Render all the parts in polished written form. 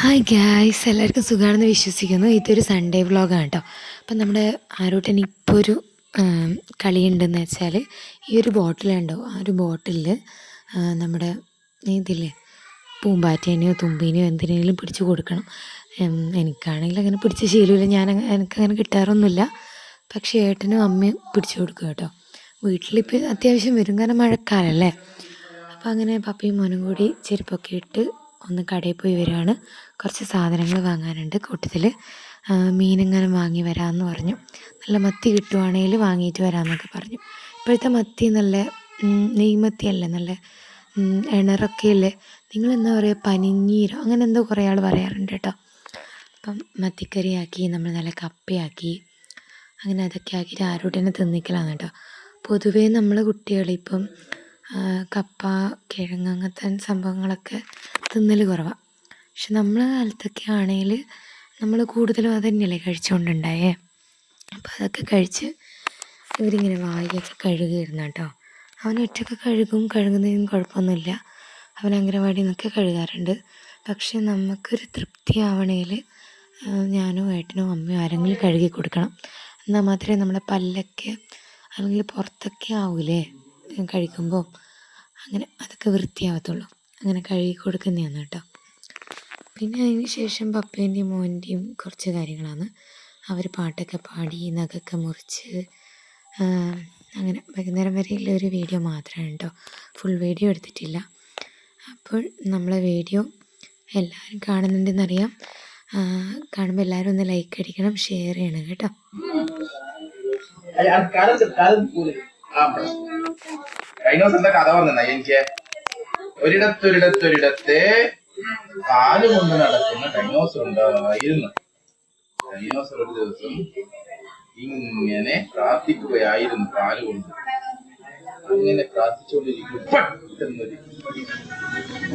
Hi guys, എല്ലാവർക്കും സുഖമാണെന്ന് വിശ്വസിക്കുന്നു. ഇതൊരു സൺഡേ വ്ളോഗാണ് കേട്ടോ. അപ്പം നമ്മുടെ ആരോട്ടൻ ഇപ്പോൾ ഒരു കളിയുണ്ടെന്ന് വെച്ചാൽ, ഈ ഒരു ബോട്ടിലുണ്ടോ, ആ ഒരു ബോട്ടിലിൽ നമ്മുടെ ഇതില്ലേ പൂമ്പാറ്റേനെയോ തുമ്പീനെയോ എന്തിനേലും പിടിച്ച് കൊടുക്കണം. എനിക്കാണെങ്കിൽ അങ്ങനെ പിടിച്ച ശീലമില്ല, എനിക്കങ്ങനെ കിട്ടാറൊന്നുമില്ല. പക്ഷേ ഏട്ടനും അമ്മയും പിടിച്ചു കൊടുക്കും കേട്ടോ. വീട്ടിലിപ്പോൾ അത്യാവശ്യം വരും, കാരണം മഴക്കാലമല്ലേ. അപ്പം അങ്ങനെ പപ്പയും മോനും കൂടി ചെരുപ്പൊക്കെ ഇട്ട് ഒന്ന് കടയിൽ പോയി വരികയാണ്. കുറച്ച് സാധനങ്ങൾ വാങ്ങാനുണ്ട്. കൂട്ടത്തിൽ മീനെങ്ങനെ വാങ്ങി വരാമെന്ന് പറഞ്ഞു. നല്ല മത്തി കിട്ടുവാണെങ്കിൽ വാങ്ങിയിട്ട് വരാമെന്നൊക്കെ പറഞ്ഞു. ഇപ്പോഴത്തെ മത്തി നല്ല നെയ്മത്തിയല്ലേ, നല്ല ഇണറൊക്കെയല്ലേ. നിങ്ങളെന്താ പറയുക, പനിഞ്ഞീരോ അങ്ങനെ എന്തോ കുറേ ആൾ പറയാറുണ്ട് കേട്ടോ. അപ്പം മത്തിക്കറിയാക്കി, നമ്മൾ നല്ല കപ്പയാക്കി, അങ്ങനെ അതൊക്കെ ആക്കിയിട്ട് ആരോടനെ തിന്നിക്കലാണ് കേട്ടോ. പൊതുവേ നമ്മൾ കുട്ടികളിപ്പം കപ്പ, കിഴങ്ങ് അങ്ങനത്തെ സംഭവങ്ങളൊക്കെ തിന്നൽ കുറവാണ്. പക്ഷെ നമ്മളെ കാലത്തൊക്കെ ആണെങ്കിൽ നമ്മൾ കൂടുതലും അത് തന്നെയല്ലേ കഴിച്ചുകൊണ്ടുണ്ടായേ. അപ്പോൾ അതൊക്കെ കഴിച്ച് ഇവരിങ്ങനെ വായൊക്കെ കഴുകിയിരുന്നു കേട്ടോ. അവൻ ഒറ്റയ്ക്ക് കഴുകുന്നതിനും കുഴപ്പമൊന്നുമില്ല. അവൻ അംഗനവാടിയിൽ നിന്നൊക്കെ കഴുകാറുണ്ട്. പക്ഷെ നമുക്കൊരു തൃപ്തിയാവണേൽ ഞാനോ ഏട്ടനോ അമ്മയോ ആരെങ്കിലും കഴുകി കൊടുക്കണം. എന്നാൽ മാത്രമേ നമ്മുടെ പല്ലൊക്കെ അല്ലെങ്കിൽ പുറത്തൊക്കെ ആവൂലേ കഴിക്കുമ്പോൾ, അങ്ങനെ അതൊക്കെ വൃത്തിയാവത്തുള്ളൂ. അങ്ങനെ കഴുകി കൊടുക്കുന്നതാണ് കേട്ടോ. പിന്നെ അതിന് ശേഷം പപ്പേൻ്റെയും മോൻ്റെയും കുറച്ച് കാര്യങ്ങളാണ്. അവർ പാട്ടൊക്കെ പാടി നഖമൊക്കെ മുറിച്ച് അങ്ങനെ വൈകുന്നേരം വരെയുള്ള ഒരു വീഡിയോ മാത്രമാണ് കേട്ടോ. ഫുൾ വീഡിയോ എടുത്തിട്ടില്ല. അപ്പോൾ നമ്മളെ വീഡിയോ എല്ലാവരും കാണുന്നുണ്ടെന്നറിയാം. കാണുമ്പോൾ എല്ലാവരും ഒന്ന് ലൈക്ക് അടിക്കണം, ഷെയർ ചെയ്യണം കേട്ടോ. ഡൈനോസറിന്റെ കഥ പറഞ്ഞ എനിക്ക് ഒരിടത്തൊരിടത്തൊരിടത്തെ കാല് കൊണ്ട് നടക്കുന്ന ഡൈനോസർ ഉണ്ടായിരുന്നു. ഡൈനോസർ ഒരു ദിവസം ഇങ്ങനെ പ്രാർത്ഥിക്കുകയായിരുന്നു കാലുകൊണ്ട്. അങ്ങനെ പ്രാർത്ഥിച്ചുകൊണ്ടിരിക്കും, പെട്ടെന്നൊരു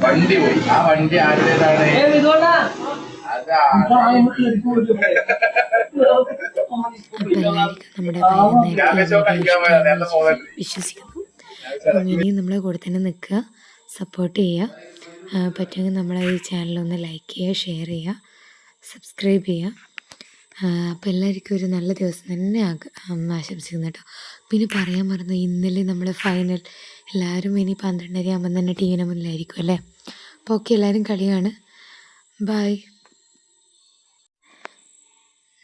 വണ്ടി പോയി. ആ വണ്ടി ആരുടേതാണ്? വിശ്വസിക്കുന്നു. അപ്പം ഇനിയും നമ്മളെ കൂടെ തന്നെ നിൽക്കുക, സപ്പോർട്ട് ചെയ്യുക. പറ്റുമെങ്കിൽ നമ്മളെ ഈ ചാനലൊന്ന് ലൈക്ക് ചെയ്യുക, ഷെയർ ചെയ്യുക, സബ്സ്ക്രൈബ് ചെയ്യുക. അപ്പോൾ എല്ലാവർക്കും ഒരു നല്ല ദിവസം തന്നെ ആശംസിക്കുന്നു കേട്ടോ. പിന്നെ പറയാൻ മറന്നു, ഇന്നലെ നമ്മൾ ഫൈനൽ എല്ലാവരും ഇനി 12:30 ആകുമ്പം തന്നെ ടീവിന് മുന്നിലായിരിക്കും അല്ലേ. അപ്പോൾ ഓക്കെ, എല്ലാവരും കളിയാണ്. ബൈ.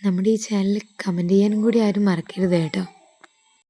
നമ്മുടെ ഈ ചാനൽ കമൻറ്റ് ചെയ്യാനും കൂടി ആരും മറക്കരുത് കേട്ടോ.